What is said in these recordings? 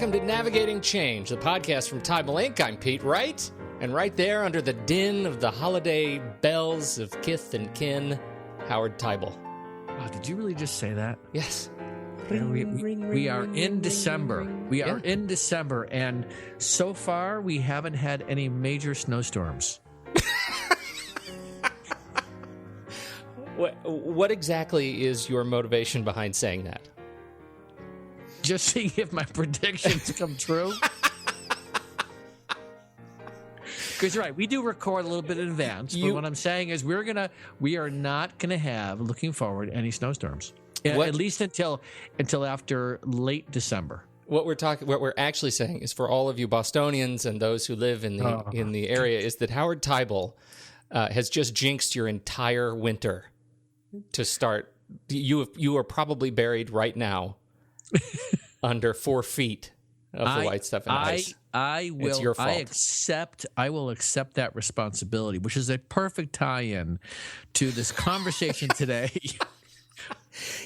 Welcome to Navigating Change, the podcast from Teibel Inc. I'm Pete Wright, and right there under the din of the holiday bells of kith and kin, Howard Teibel. Wow, did you really just say that? Yes. We are in December. We are in December, and so far we haven't had any major snowstorms. What exactly is your motivation behind saying that? Just seeing if my predictions come true. Because you're right, we do record a little bit in advance. But what I'm saying is we are not gonna have, looking forward, any snowstorms. At least until after late December. What we're actually saying is, for all of you Bostonians and those who live in the area, is that Howard Teibel has just jinxed your entire winter. To start, you are probably buried right now under 4 feet of the white stuff and ice. I will. It's your fault. I will accept that responsibility, which is a perfect tie-in to this conversation today.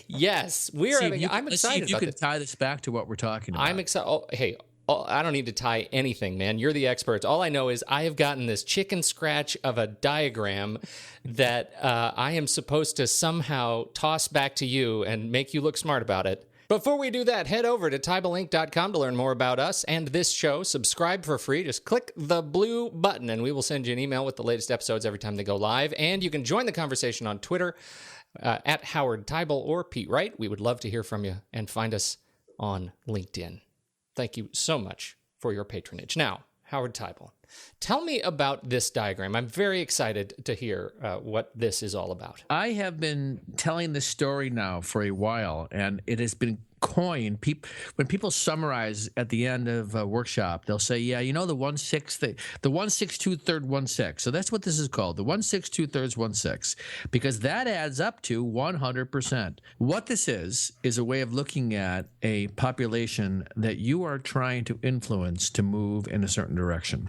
Yes, I'm excited. You can tie this back to what we're talking about. I'm excited. Oh, hey, I don't need to tie anything, man. You're the experts. All I know is I have gotten this chicken scratch of a diagram that I am supposed to somehow toss back to you and make you look smart about it. Before we do that, head over to TeibelInc.com to learn more about us and this show. Subscribe for free. Just click the blue button, and we will send you an email with the latest episodes every time they go live. And you can join the conversation on Twitter at Howard Teibel or Pete Wright. We would love to hear from you, and find us on LinkedIn. Thank you so much for your patronage. Now, Howard Teibel, tell me about this diagram. I'm very excited to hear what this is all about. I have been telling this story now for a while, and it has been coined. When people summarize at the end of a workshop, they'll say, "Yeah, the 1/6, the 1/6 2/3 1/6." So that's what this is called, the 1/6 2/3 1/6, because that adds up to 100%. What this is a way of looking at a population that you are trying to influence to move in a certain direction.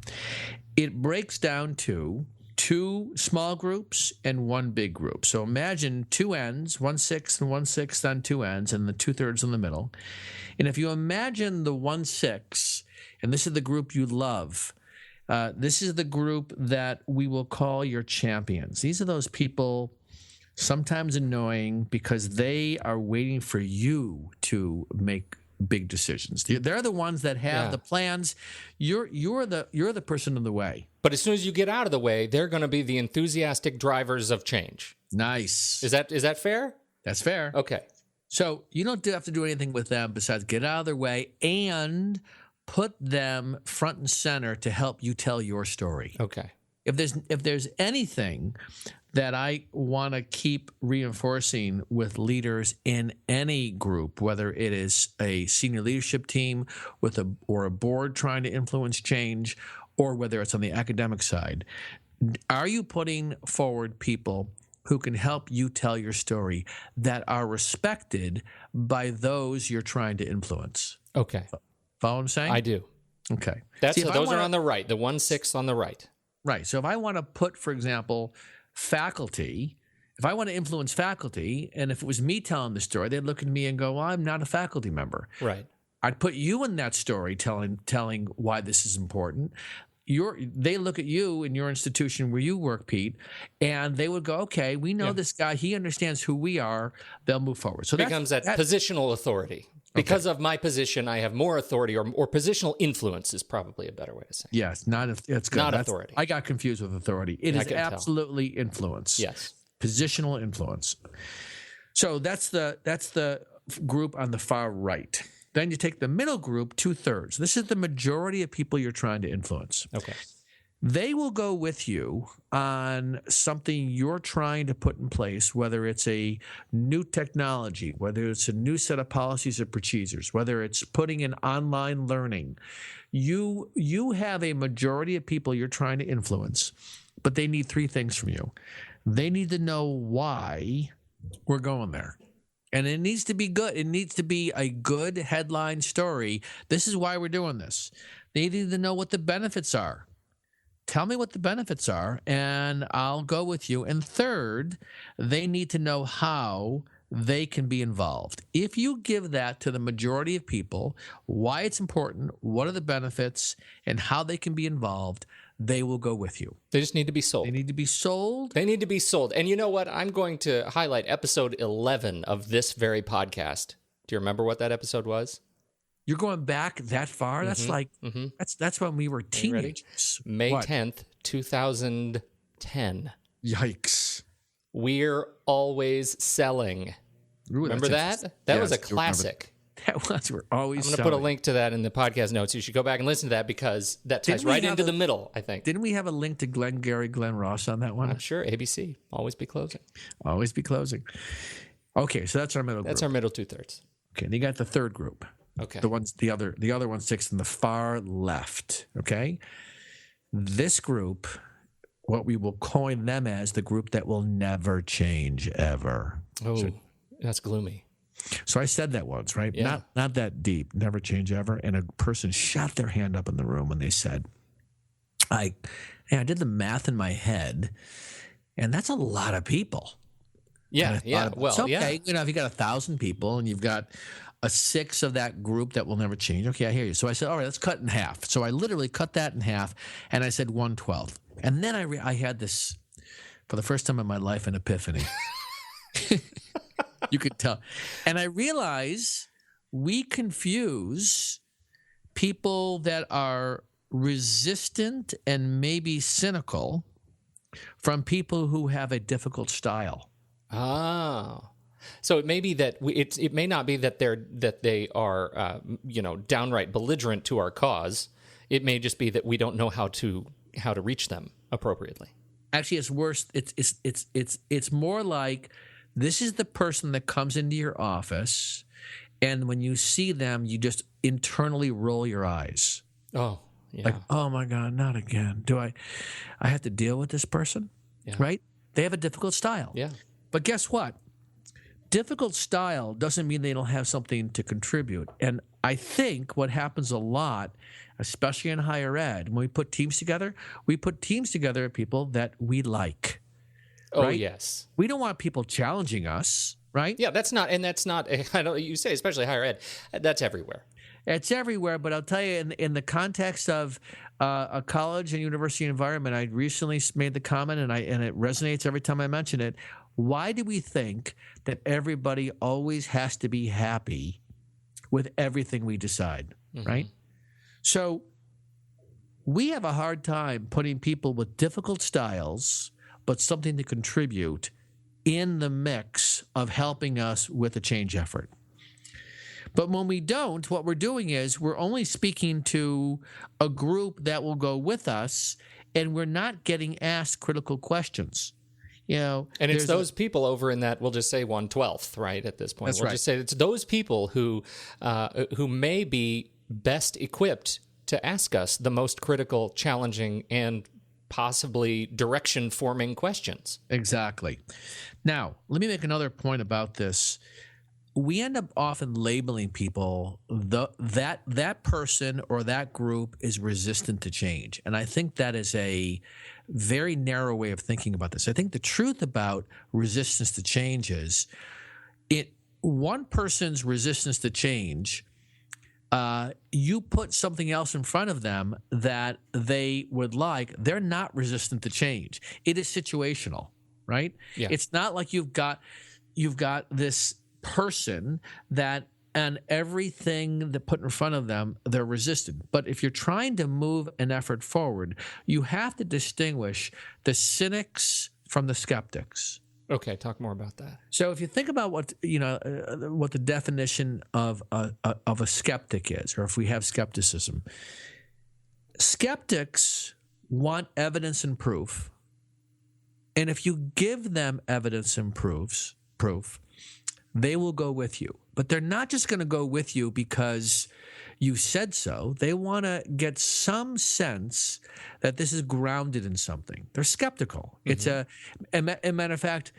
It breaks down to 2 small groups and 1 big group. So imagine 2 ends, 1/6 and 1/6 on 2 ends, and the 2/3 in the middle. And if you imagine the 1/6, and this is the group you love, this is the group that we will call your champions. These are those people, sometimes annoying, because they are waiting for you to make big decisions. They're the ones that have the plans. You're the person in the way. But as soon as you get out of the way, they're going to be the enthusiastic drivers of change. Nice. Is that fair? That's fair. Okay. So you don't have to do anything with them besides get out of their way and put them front and center to help you tell your story. Okay. If there's anything that I want to keep reinforcing with leaders in any group, whether it is a senior leadership team or a board trying to influence change, or whether it's on the academic side, are you putting forward people who can help you tell your story that are respected by those you're trying to influence? Okay. Follow what I'm saying? I do. Okay. Those are on the right, the 1/6 on the right. Right. So if I want to put, for example, faculty, if I want to influence faculty, and if it was me telling the story, they'd look at me and go, "Well, I'm not a faculty member." Right. I'd put you in that story telling why this is important. They look at you in your institution where you work, Pete, and they would go, "Okay, we know this guy. He understands who we are." They'll move forward. So it becomes that positional authority. Because of my position, I have more authority, or positional influence is probably a better way to say it. Yes, it's good. Not authority. I got confused with authority. It is absolutely influence. Yes. Positional influence. So that's the group on the far right. Then you take the middle group, 2/3. This is the majority of people you're trying to influence. Okay. They will go with you on something you're trying to put in place, whether it's a new technology, whether it's a new set of policies or procedures, whether it's putting in online learning. You have a majority of people you're trying to influence, but they need 3 things from you. They need to know why we're going there. And it needs to be good. It needs to be a good headline story. This is why we're doing this. They need to know what the benefits are. Tell me what the benefits are, and I'll go with you. And third, they need to know how they can be involved. If you give that to the majority of people, why it's important, what are the benefits, and how they can be involved, they will go with you. They just need to be sold. They need to be sold. They need to be sold. And you know what? I'm going to highlight episode 11 of this very podcast. Do you remember what that episode was? You're going back that far? That's that's when we were teenagers. May 10th, 2010. Yikes. We're always selling. Ooh, remember that? That was a classic. That was, we're always I'm going to put a link to that in the podcast notes. You should go back and listen to that because that ties right into the middle, I think. Didn't we have a link to Glengarry Glen Ross on that one? I'm sure. ABC. Always be closing. Always be closing. Okay, so that's our middle group. That's our middle two-thirds. Okay, and you got the third group. Okay. The other one sits in the far left. Okay? This group, what we will coin them as the group that will never change ever. Oh, that's gloomy. So I said that once, right? Yeah. Not that deep, never change ever. And a person shot their hand up in the room when they said, I did the math in my head, and that's a lot of people. Yeah, yeah. Well, it's okay. yeah. You know, if you got 1,000 people and you've got a 6 of that group that will never change. Okay, I hear you. So I said, all right, let's cut in half. So I literally cut that in half, and I said 1/12. And then I had this, for the first time in my life, an epiphany. You could tell. And I realize we confuse people that are resistant and maybe cynical from people who have a difficult style. Oh. So it may be that it may not be that they are downright belligerent to our cause. It may just be that we don't know how to reach them appropriately. Actually, it's worse. It's more like this is the person that comes into your office, and when you see them, you just internally roll your eyes. Oh, yeah. Like, oh my God, not again. Do I have to deal with this person? Yeah. Right? They have a difficult style. Yeah. But guess what? Difficult style doesn't mean they don't have something to contribute. And I think what happens a lot, especially in higher ed, when we put teams together of people that we like. Oh, right? yes. We don't want people challenging us, right? Yeah, that's not, I know you say, especially higher ed, that's everywhere. It's everywhere, but I'll tell you, in the context of a college and university environment, I recently made the comment, and it resonates every time I mention it. Why do we think that everybody always has to be happy with everything we decide, right? So we have a hard time putting people with difficult styles but something to contribute in the mix of helping us with a change effort. But when we don't, what we're doing is we're only speaking to a group that will go with us, and we're not getting asked critical questions. You know, and it's those people over in that, we'll just say 1/12, right? At this point, we'll just say it's those people who may be best equipped to ask us the most critical, challenging, and possibly direction-forming questions. Exactly. Now, let me make another point about this. We end up often labeling people that person or that group is resistant to change. And I think that is a very narrow way of thinking about this. I think the truth about resistance to change is one person's resistance to change, you put something else in front of them that they would like, they're not resistant to change. It is situational, right? Yeah. It's not like you've got this person that and everything that put in front of them, they're resistant. But if you're trying to move an effort forward, you have to distinguish the cynics from the skeptics. Okay, talk more about that. So if you think about what the definition of a skeptic is, or if we have skepticism, skeptics want evidence and proof. And if you give them evidence and proof, they will go with you. But they're not just going to go with you because you said so. They want to get some sense that this is grounded in something. They're skeptical. It's a matter of fact,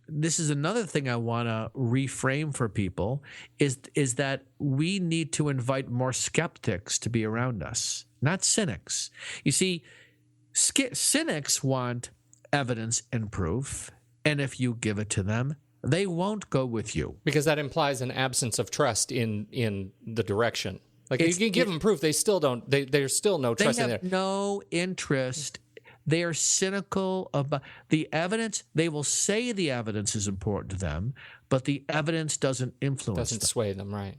this is another thing I want to reframe for people is that we need to invite more skeptics to be around us, not cynics. You see, cynics want evidence and proof, and if you give it to them, they won't go with you. Because that implies an absence of trust in the direction. Like, you can give them proof, they still don't. There's still no trust in there. They have no interest. They are cynical about the evidence. They will say the evidence is important to them, but the evidence doesn't influence them. Doesn't sway them, right?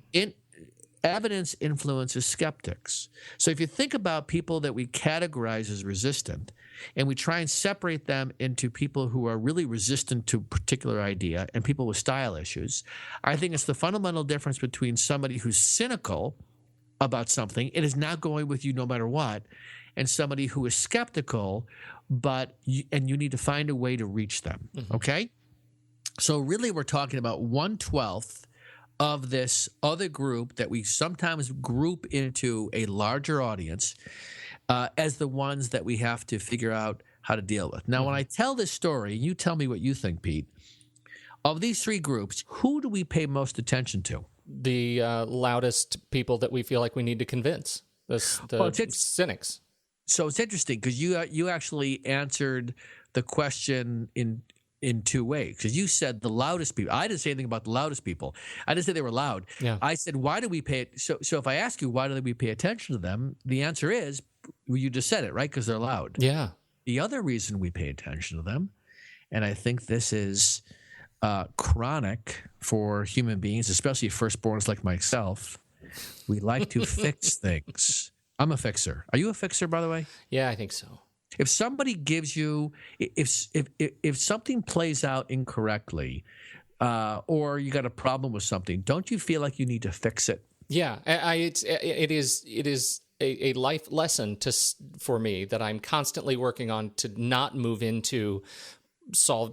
Evidence influences skeptics. So if you think about people that we categorize as resistant, and we try and separate them into people who are really resistant to a particular idea and people with style issues, I think it's the fundamental difference between somebody who's cynical about something and is not going with you no matter what, and somebody who is skeptical, and you need to find a way to reach them, okay? So really we're talking about 1/12 of this other group that we sometimes group into a larger audience as the ones that we have to figure out how to deal with. Now, when I tell this story, you tell me what you think, Pete. Of these three groups, who do we pay most attention to? The loudest people that we feel like we need to convince, the cynics. So it's interesting because you actually answered the question in two ways, because you said the loudest people. I didn't say anything about the loudest people. I didn't say they were loud. Yeah. I said, why do we pay it? So if I ask you, why do we pay attention to them? The answer is, well, you just said it, right? Because they're loud. Yeah. The other reason we pay attention to them, and I think this is chronic for human beings, especially firstborns like myself, we like to fix things. I'm a fixer. Are you a fixer, by the way? Yeah, I think so. If somebody gives you, if something plays out incorrectly, or you got a problem with something, don't you feel like you need to fix it? Yeah, it is a life lesson for me that I'm constantly working on to not move into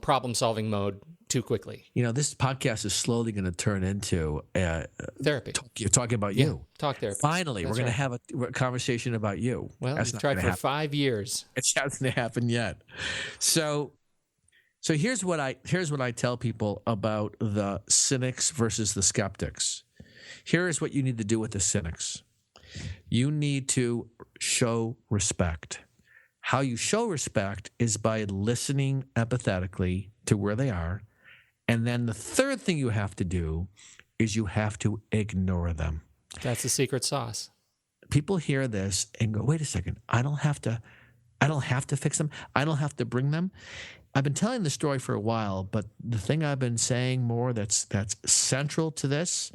problem solving mode too quickly. You know, this podcast is slowly going to turn into therapy. You're talking about you. Talk therapy. Finally, we're going to have a conversation about you. Well, we've tried for 5 years. It hasn't happened yet. So here's what I tell people about the cynics versus the skeptics. Here is what you need to do with the cynics. You need to show respect. How you show respect is by listening empathetically to where they are. And then the third thing you have to do is you have to ignore them. That's the secret sauce. People hear this and go, wait a second, I don't have to fix them. I don't have to bring them. I've been telling the story for a while, but the thing I've been saying more that's central to this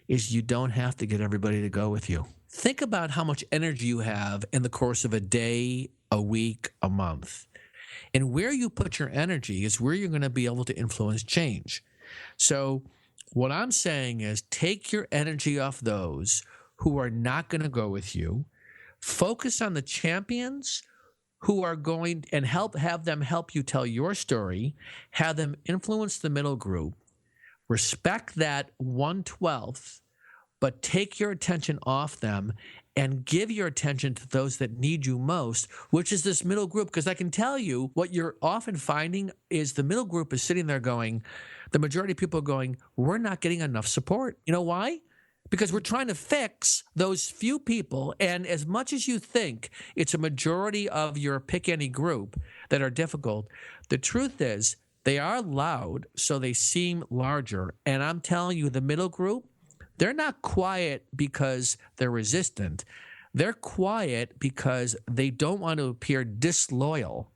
is you don't have to get everybody to go with you. Think about how much energy you have in the course of a day, a week, a month. And where you put your energy is where you're going to be able to influence change. So what I'm saying is take your energy off those who are not going to go with you. Focus on the champions who are going and have them help you tell your story, have them influence the middle group, respect that 1/12, but take your attention off them and give your attention to those that need you most, which is this middle group. Because I can tell you what you're often finding is the middle group is sitting there going, the majority of people are going, we're not getting enough support. You know why? Because we're trying to fix those few people. And as much as you think it's a majority of your pick any group that are difficult, the truth is they are loud, so they seem larger. And I'm telling you, the middle group, they're not quiet because they're resistant. They're quiet because they don't want to appear disloyal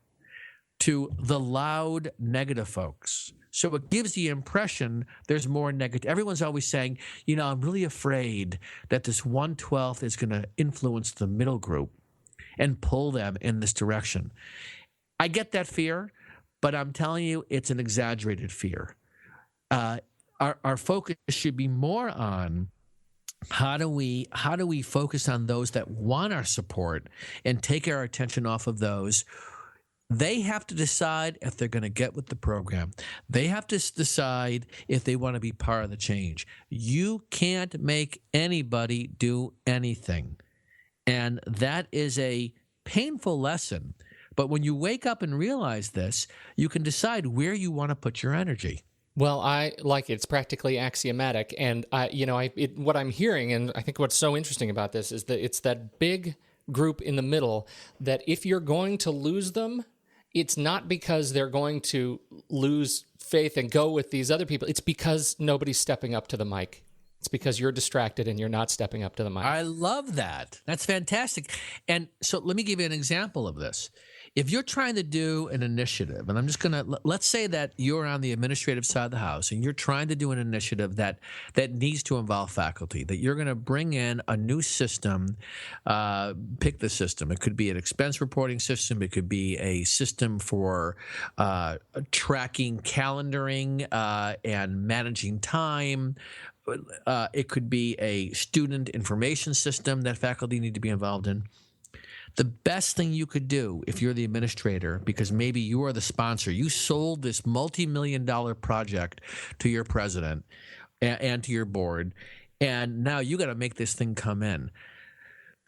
to the loud negative folks. So it gives the impression there's more negative. Everyone's always saying, you know, I'm really afraid that this 1/12 is going to influence the middle group and pull them in this direction. I get that fear, but I'm telling you, it's an exaggerated fear. Our focus should be more on how do we focus on those that want our support and take our attention off of those. They have to decide if they're going to get with the program. They have to decide if they want to be part of the change. You can't make anybody do anything. And that is a painful lesson. But when you wake up and realize this, you can decide where you want to put your energy. Well, I like it. It's practically axiomatic. And, what I'm hearing, and I think what's so interesting about this is that it's that big group in the middle that if you're going to lose them, it's not because they're going to lose faith and go with these other people. It's because nobody's stepping up to the mic. It's because you're distracted and you're not stepping up to the mic. I love that. That's fantastic. And so let me give you an example of this. If you're trying to do an initiative, and I'm just going to, let's say that you're on the administrative side of the house and you're trying to do an initiative that needs to involve faculty, that you're going to bring in a new system, pick the system. It could be an expense reporting system. It could be a system for tracking, calendaring, and managing time. It could be a student information system that faculty need to be involved in. The best thing you could do if you're the administrator, because maybe you are the sponsor, you sold this multi-million-dollar project to your president and to your board, and now you got to make this thing come in.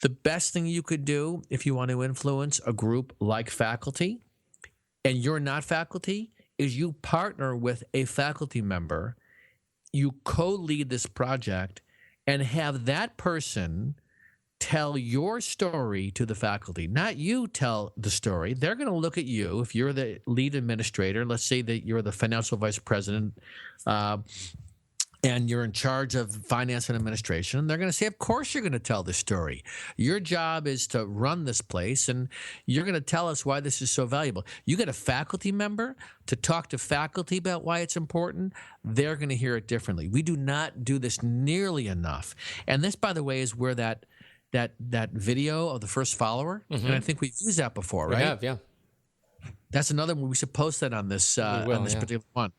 The best thing you could do if you want to influence a group like faculty, and you're not faculty, is you partner with a faculty member, you co-lead this project, and have that person tell your story to the faculty. Not you tell the story. They're going to look at you. If you're the lead administrator, let's say that you're the financial vice president, and you're in charge of finance and administration, they're going to say, of course you're going to tell this story. Your job is to run this place, and you're going to tell us why this is so valuable. You get a faculty member to talk to faculty about why it's important, they're going to hear it differently. We do not do this nearly enough. And this, by the way, is where that video of the first follower, and I think we've used that before, right? We have, yeah. That's another one. We should post that on this particular one.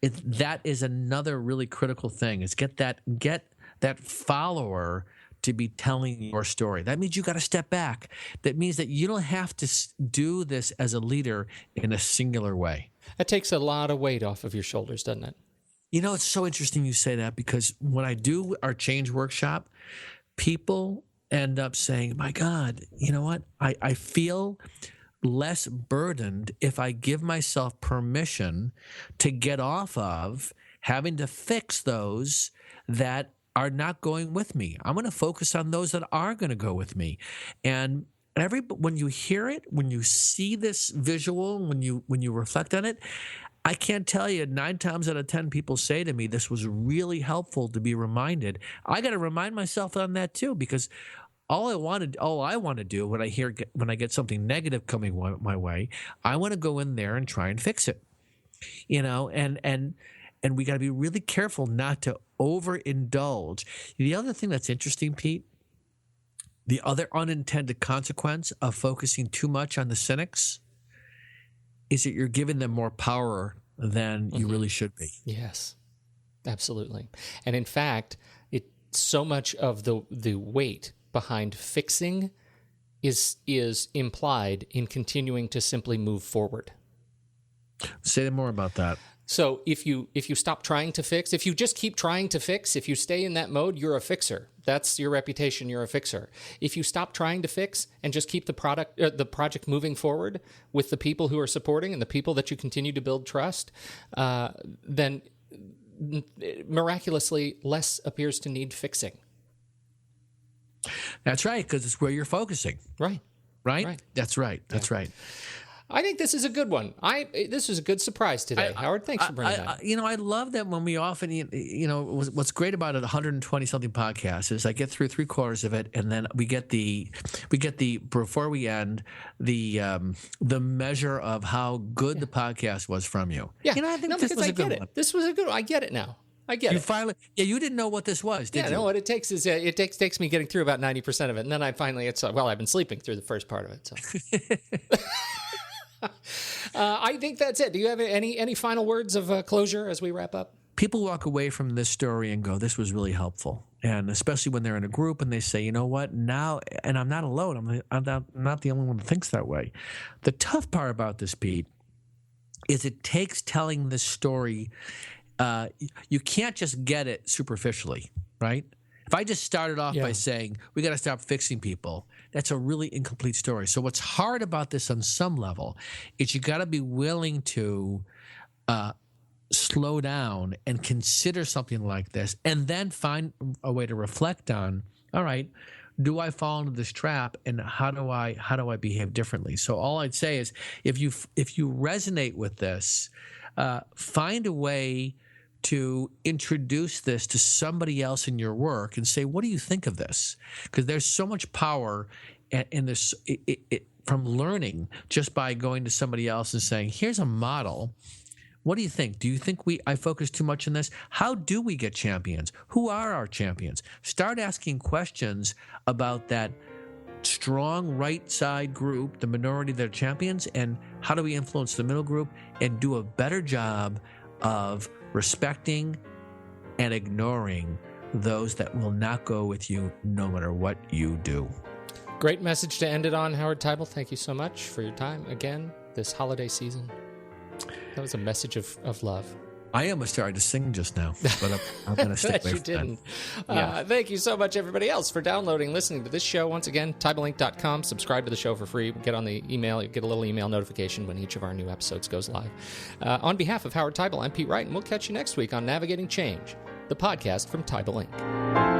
That is another really critical thing. Is get that follower to be telling your story. That means you got to step back. That means that you don't have to do this as a leader in a singular way. That takes a lot of weight off of your shoulders, doesn't it? You know, it's so interesting you say that, because when I do our change workshop, people end up saying, my God, you know what? I feel less burdened if I give myself permission to get off of having to fix those that are not going with me. I'm going to focus on those that are going to go with me. And when you hear it, when you see this visual, when you reflect on it, I can't tell you, 9 times out of 10 people say to me, this was really helpful to be reminded. I got to remind myself on that too, because all I want to do when I get something negative coming my way, I want to go in there and try and fix it. You know, and we got to be really careful not to overindulge. The other thing that's interesting, Pete, the other unintended consequence of focusing too much on the cynics is that you're giving them more power than you really should be. Yes, absolutely. And in fact, so much of the weight behind fixing is implied in continuing to simply move forward. Say more about that. So if you stop trying to fix, if you just keep trying to fix, if you stay in that mode, you're a fixer. That's your reputation. You're a fixer. If you stop trying to fix and just keep the project moving forward with the people who are supporting and the people that you continue to build trust, then miraculously less appears to need fixing. That's right, because it's where you're focusing. Right. That's right. Right. I think this is a good one. This was a good surprise today, Howard. Thanks for bringing that. I love that when we often, what's great about a 120-something podcast is I get through 3/4 of it, and then we get the before we end the measure of how good the podcast was from you. Yeah, I think this was a good one. This was a good one. I get it now. I get it. Finally, you didn't know what this was, did you? No, what it takes is it takes me getting through about 90% of it, and then I've been sleeping through the first part of it. So. I think that's it. Do you have any final words of closure as we wrap up? People walk away from this story and go, this was really helpful. And especially when they're in a group and they say, you know what, now, and I'm not alone. I'm not the only one that thinks that way. The tough part about this, Pete, is it takes telling this story. You can't just get it superficially, right? If I just started off by saying, we got to stop fixing people, that's a really incomplete story. So what's hard about this on some level is you got to be willing to slow down and consider something like this, and then find a way to reflect on, all right, do I fall into this trap, and how do I behave differently? So all I'd say is, if you resonate with this, find a way to introduce this to somebody else in your work and say, what do you think of this? Because there's so much power in this from learning just by going to somebody else and saying, here's a model. What do you think? Do you think I focus too much on this? How do we get champions? Who are our champions? Start asking questions about that strong right side group, the minority that are champions, and how do we influence the middle group and do a better job of respecting and ignoring those that will not go with you no matter what you do. Great message to end it on, Howard Teibel. Thank you so much for your time again this holiday season. That was a message of love. I almost started to sing just now, but I'm going to stick away from didn't. that. Yeah. Thank you so much, everybody else, for downloading and listening to this show. Once again, TeibelInc.com. Subscribe to the show for free. Get on the email. You get a little email notification when each of our new episodes goes live. On behalf of Howard Teibel, I'm Pete Wright, and we'll catch you next week on Navigating Change, the podcast from Teibel Inc.